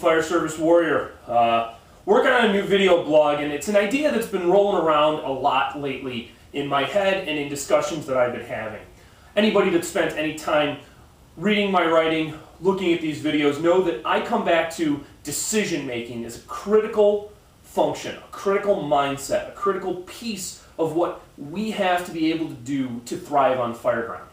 Fire Service Warrior. Working on a new video blog, and it's an idea that's been rolling around a lot lately in my head and in discussions that I've been having. Anybody that's spent any time reading my writing, looking at these videos, know that I come back to decision making as a critical function, a critical mindset, a critical piece of what we have to be able to do to thrive on fireground.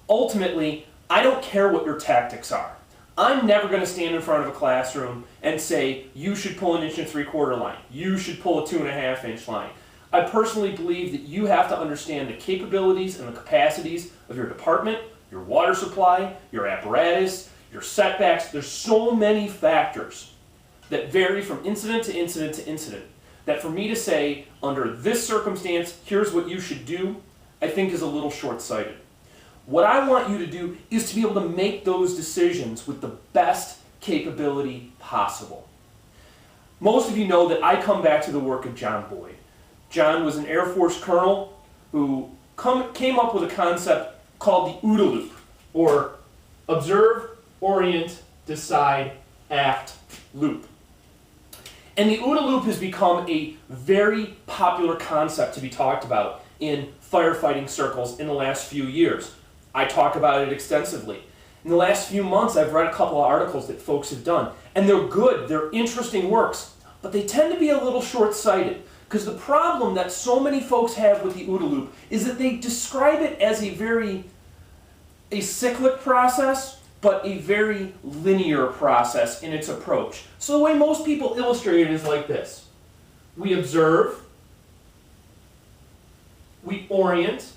Ultimately, I don't care what your tactics are. I'm never going to stand in front of a classroom and say, you should pull an 1 3/4 line, you should pull a 2.5 inch line. I personally believe that you have to understand the capabilities and the capacities of your department, your water supply, your apparatus, your setbacks. There's so many factors that vary from incident to incident to incident that for me to say, under this circumstance, here's what you should do, I think is a little short-sighted. What I want you to do is to be able to make those decisions with the best capability possible. Most of you know that I come back to the work of John Boyd. John was an Air Force colonel who came up with a concept called the OODA Loop, or Observe, Orient, Decide, Act Loop. And the OODA Loop has become a very popular concept to be talked about in firefighting circles in the last few years. I talk about it extensively. In the last few months, I've read a couple of articles that folks have done, and they're good, they're interesting works, but they tend to be a little short-sighted, because the problem that so many folks have with the OODA Loop is that they describe it as a cyclic process, but a very linear process in its approach. So the way most people illustrate it is like this. We observe, we orient,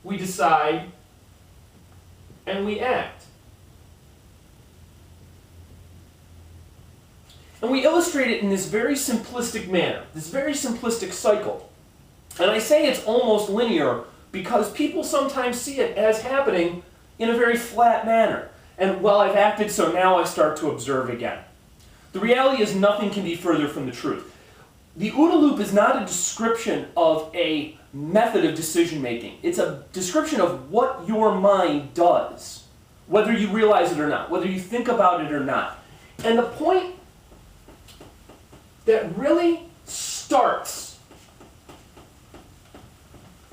we decide, and we act. And we illustrate it in this very simplistic manner, this very simplistic cycle. And I say it's almost linear because people sometimes see it as happening in a very flat manner. And well, I've acted, so now I start to observe again. The reality is nothing can be further from the truth. The OODA Loop is not a description of a method of decision making. It's a description of what your mind does, whether you realize it or not, whether you think about it or not. And the point that really starts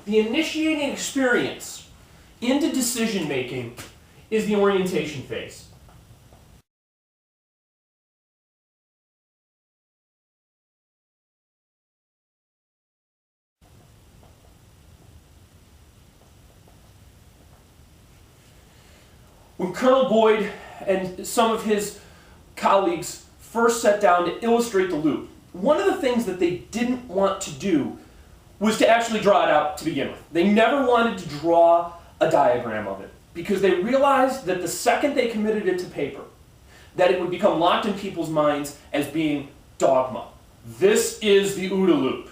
the initiating experience into decision making is the orientation phase. When Colonel Boyd and some of his colleagues first sat down to illustrate the loop, one of the things that they didn't want to do was to actually draw it out to begin with. They never wanted to draw a diagram of it because they realized that the second they committed it to paper, that it would become locked in people's minds as being dogma. This is the OODA Loop.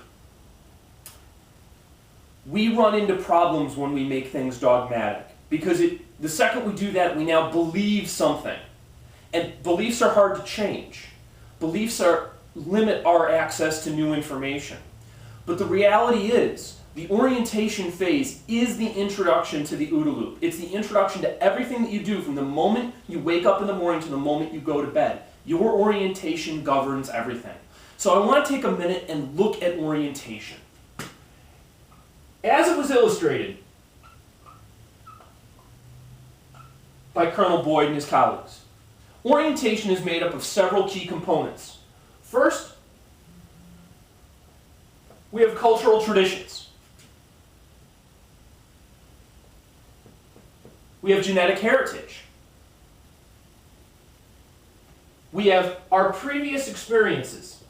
We run into problems when we make things dogmatic because the second we do that, we now believe something. And beliefs are hard to change. Beliefs limit our access to new information. But the reality is, the orientation phase is the introduction to the OODA Loop. It's the introduction to everything that you do from the moment you wake up in the morning to the moment you go to bed. Your orientation governs everything. So I want to take a minute and look at orientation. As it was illustrated by Colonel Boyd and his colleagues, orientation is made up of several key components. First, we have cultural traditions. We have genetic heritage. We have our previous experiences.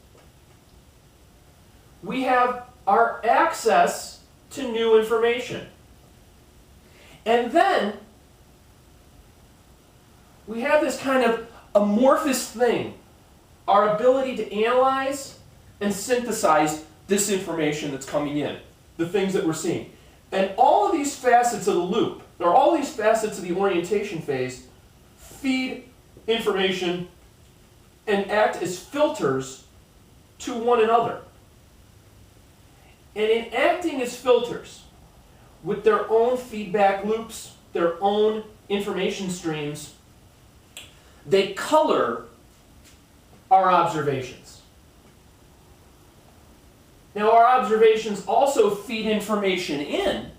We have our access to new information. And then we have this kind of amorphous thing, our ability to analyze and synthesize this information that's coming in, the things that we're seeing. And all of these facets of the loop, or all these facets of the orientation phase, feed information and act as filters to one another. And in acting as filters, with their own feedback loops, their own information streams, they color our observations. Now, our observations also feed information in,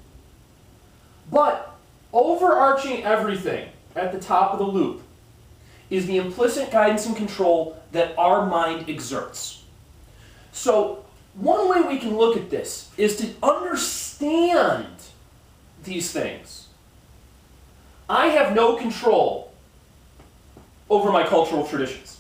but overarching everything at the top of the loop is the implicit guidance and control that our mind exerts. So, one way we can look at this is to understand these things. I have no control over my cultural traditions.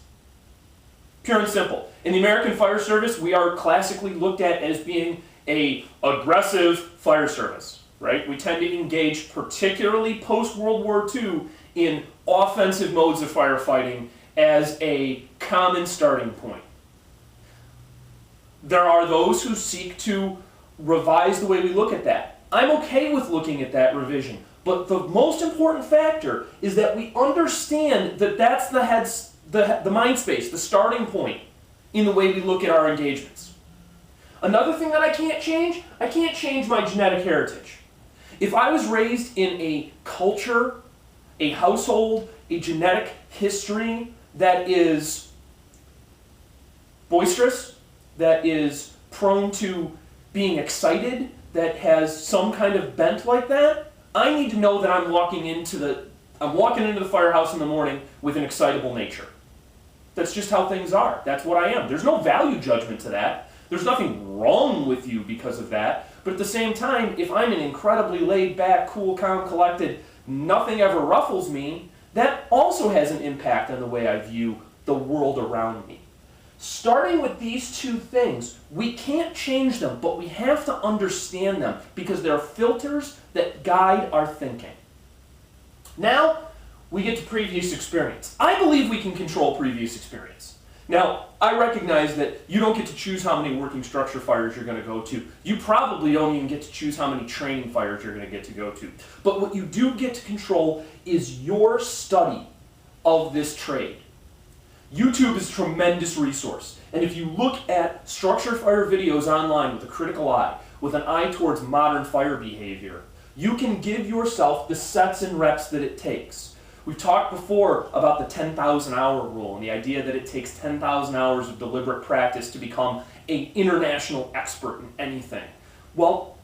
Pure and simple. In the American Fire Service, we are classically looked at as being an aggressive fire service, right? We tend to engage, particularly post-World War II, in offensive modes of firefighting as a common starting point. There are those who seek to revise the way we look at that. I'm okay with looking at that revision, but the most important factor is that we understand that that's the mind space, the starting point in the way we look at our engagements. Another thing that I can't change my genetic heritage. If I was raised in a culture, a household, a genetic history that is boisterous, that is prone to being excited, that has some kind of bent like that, I need to know that I'm walking into the firehouse in the morning with an excitable nature. That's just how things are. That's what I am. There's no value judgment to that. There's nothing wrong with you because of that. But at the same time, if I'm an incredibly laid back, cool, calm, collected, nothing ever ruffles me, that also has an impact on the way I view the world around me. Starting with these two things, we can't change them, but we have to understand them because they're filters that guide our thinking. Now, we get to previous experience. I believe we can control previous experience. Now, I recognize that you don't get to choose how many working structure fires you're going to go to. You probably don't even get to choose how many training fires you're going to get to go to. But what you do get to control is your study of this trade. YouTube is a tremendous resource. And if you look at structure fire videos online with a critical eye, with an eye towards modern fire behavior, you can give yourself the sets and reps that it takes. We've talked before about the 10,000 hour rule and the idea that it takes 10,000 hours of deliberate practice to become an international expert in anything. Well,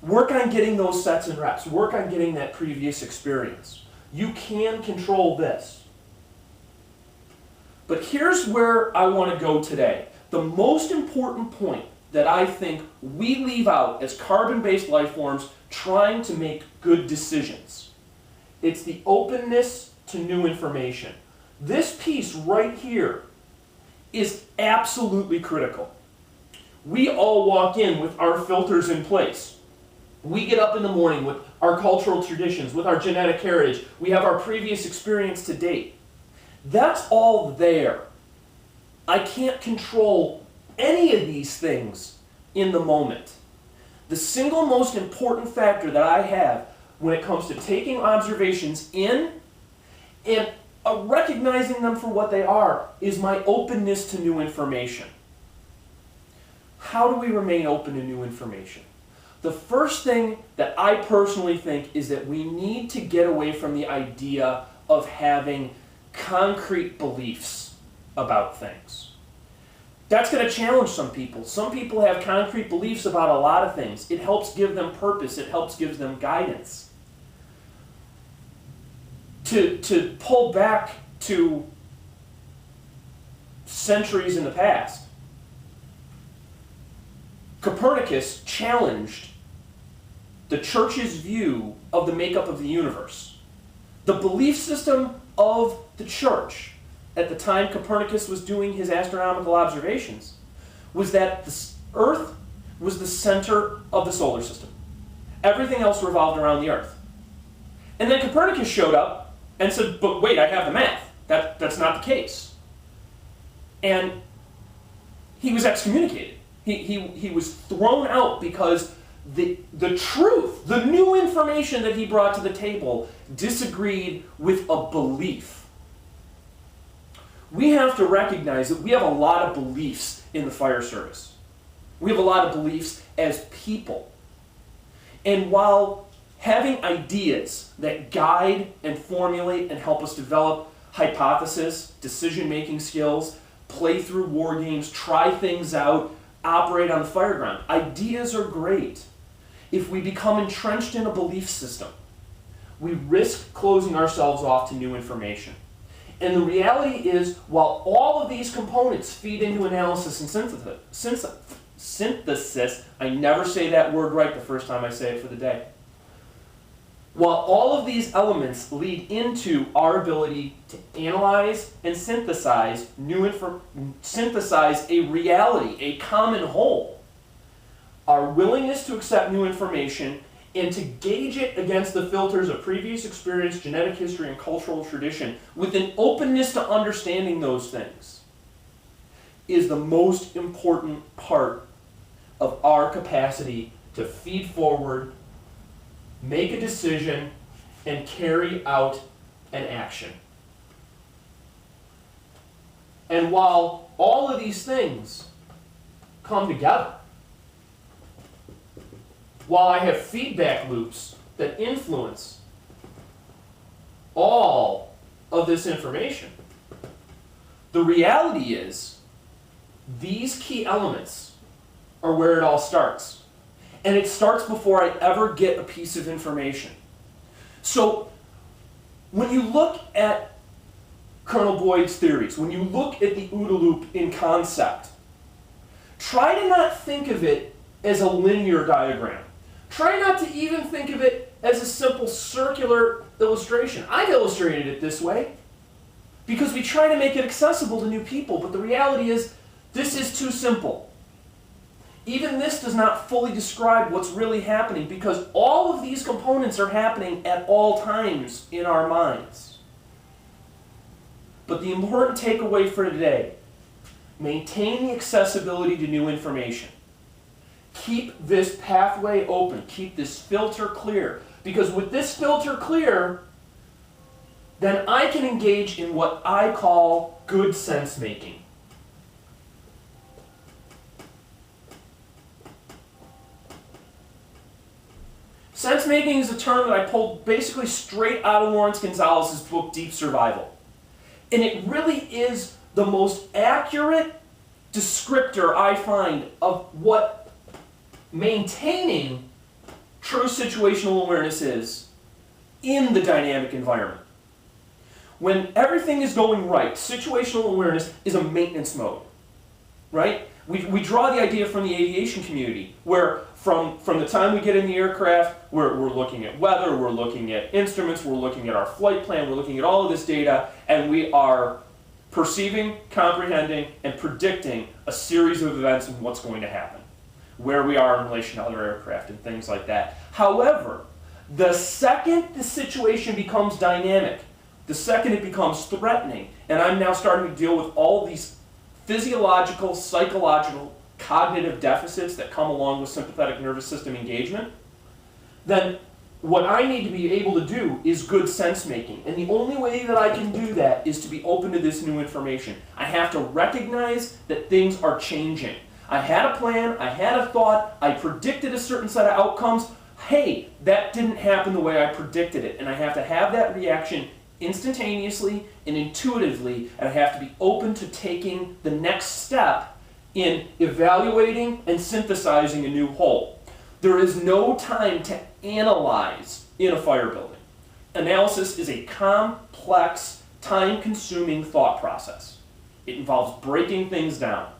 work on getting those sets and reps. Work on getting that previous experience. You can control this. But here's where I want to go today. The most important point that I think we leave out as carbon-based life forms trying to make good decisions. It's the openness to new information. This piece right here is absolutely critical. We all walk in with our filters in place. We get up in the morning with our cultural traditions, with our genetic heritage. We have our previous experience to date. That's all there. I can't control any of these things in the moment. The single most important factor that I have when it comes to taking observations in and recognizing them for what they are is my openness to new information. How do we remain open to new information? The first thing that I personally think is that we need to get away from the idea of having concrete beliefs about things. That's going to challenge some people. Some people have concrete beliefs about a lot of things. It helps give them purpose. It helps give them guidance. To pull back to centuries in the past, Copernicus challenged the church's view of the makeup of the universe. The belief system of the church at the time Copernicus was doing his astronomical observations was that the Earth was the center of the solar system. Everything else revolved around the Earth. And then Copernicus showed up and said, but wait, I have the math. That's not the case. And he was excommunicated. He was thrown out because the truth, the new information that he brought to the table disagreed with a belief. We have to recognize that we have a lot of beliefs in the fire service. We have a lot of beliefs as people. And while having ideas that guide and formulate and help us develop hypothesis, decision-making skills, play through war games, try things out, operate on the fire ground. Ideas are great. If we become entrenched in a belief system, we risk closing ourselves off to new information. And the reality is, while all of these components feed into analysis and synthesis, I never say that word right the first time I say it for the day. While all of these elements lead into our ability to analyze and synthesize a reality, a common whole, our willingness to accept new information and to gauge it against the filters of previous experience, genetic history, and cultural tradition with an openness to understanding those things is the most important part of our capacity to feed forward, make a decision, and carry out an action. And while all of these things come together, while I have feedback loops that influence all of this information, the reality is these key elements are where it all starts. And it starts before I ever get a piece of information. So when you look at Colonel Boyd's theories, when you look at the OODA Loop in concept, try to not think of it as a linear diagram. Try not to even think of it as a simple circular illustration. I've illustrated it this way because we try to make it accessible to new people, but the reality is this is too simple. Even this does not fully describe what's really happening because all of these components are happening at all times in our minds. But the important takeaway for today, maintain the accessibility to new information. Keep this pathway open. Keep this filter clear. Because with this filter clear, then I can engage in what I call good sense making. Sense making is a term that I pulled basically straight out of Lawrence Gonzalez's book, Deep Survival. And it really is the most accurate descriptor I find of what maintaining true situational awareness is in the dynamic environment. When everything is going right, situational awareness is a maintenance mode, right? We draw the idea from the aviation community, where from the time we get in the aircraft, we're looking at weather, we're looking at instruments, we're looking at our flight plan, we're looking at all of this data, and we are perceiving, comprehending, and predicting a series of events and what's going to happen, where we are in relation to other aircraft and things like that. However, the second the situation becomes dynamic, the second it becomes threatening, and I'm now starting to deal with all of these physiological, psychological, cognitive deficits that come along with sympathetic nervous system engagement, then what I need to be able to do is good sense making. And the only way that I can do that is to be open to this new information. I have to recognize that things are changing. I had a plan, I had a thought, I predicted a certain set of outcomes. Hey, that didn't happen the way I predicted it. And I have to have that reaction instantaneously and intuitively, and I have to be open to taking the next step in evaluating and synthesizing a new whole. There is no time to analyze in a fire building. Analysis is a complex, time-consuming thought process. It involves breaking things down.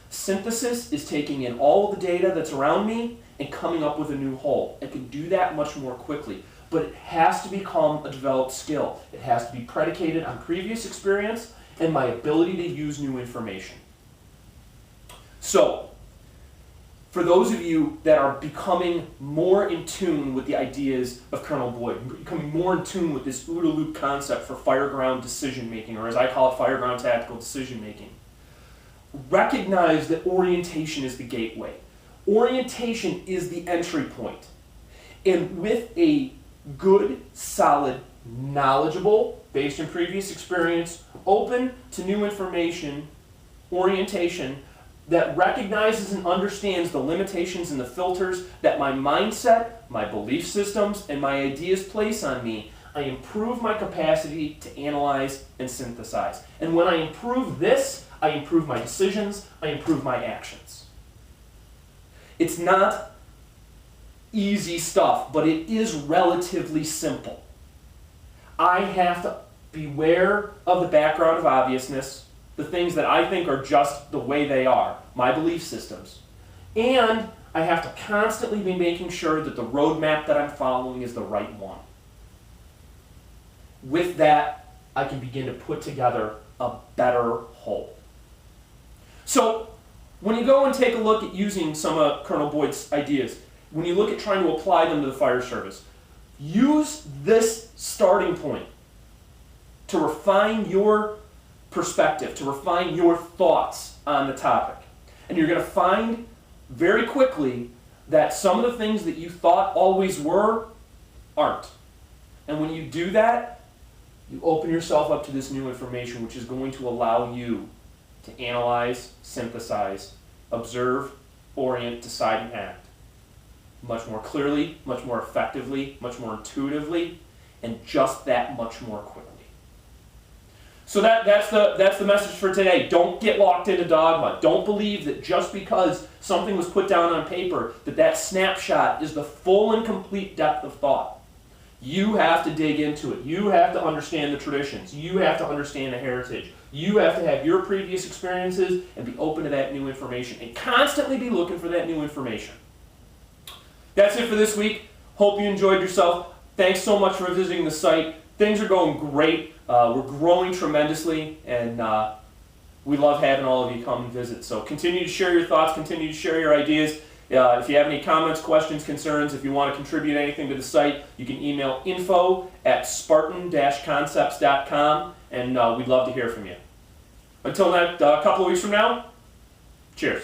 Synthesis is taking in all of the data that's around me and coming up with a new whole. I can do that much more quickly, but it has to become a developed skill. It has to be predicated on previous experience and my ability to use new information. So, for those of you that are becoming more in tune with the ideas of Colonel Boyd, becoming more in tune with this OODA Loop concept for fireground decision making, or as I call it, fireground tactical decision making, recognize that orientation is the gateway. Orientation is the entry point. And with a good, solid, knowledgeable, based on previous experience, open to new information, orientation that recognizes and understands the limitations and the filters that my mindset, my belief systems, and my ideas place on me, I improve my capacity to analyze and synthesize. And when I improve this, I improve my decisions, I improve my actions. It's not easy stuff, but it is relatively simple. I have to beware of the background of obviousness, the things that I think are just the way they are, my belief systems. And I have to constantly be making sure that the roadmap that I'm following is the right one. With that, I can begin to put together a better whole. So, when you go and take a look at using some of Colonel Boyd's ideas, when you look at trying to apply them to the fire service, use this starting point to refine your perspective, to refine your thoughts on the topic. And you're going to find very quickly that some of the things that you thought always were, aren't. And when you do that, you open yourself up to this new information, which is going to allow you to analyze, synthesize, observe, orient, decide, and act much more clearly, much more effectively, much more intuitively, and just that much more quickly. So that's the message for today. Don't get locked into dogma. Don't believe that just because something was put down on paper, that snapshot is the full and complete depth of thought. You have to dig into it. You have to understand the traditions. You have to understand the heritage. You have to have your previous experiences and be open to that new information and constantly be looking for that new information. That's it for this week. Hope you enjoyed yourself. Thanks so much for visiting the site. Things are going great. We're growing tremendously, and we love having all of you come and visit. So continue to share your thoughts, continue to share your ideas. If you have any comments, questions, concerns, if you want to contribute anything to the site, you can email info@spartan-concepts.com, and we'd love to hear from you. Until that couple of weeks from now, cheers.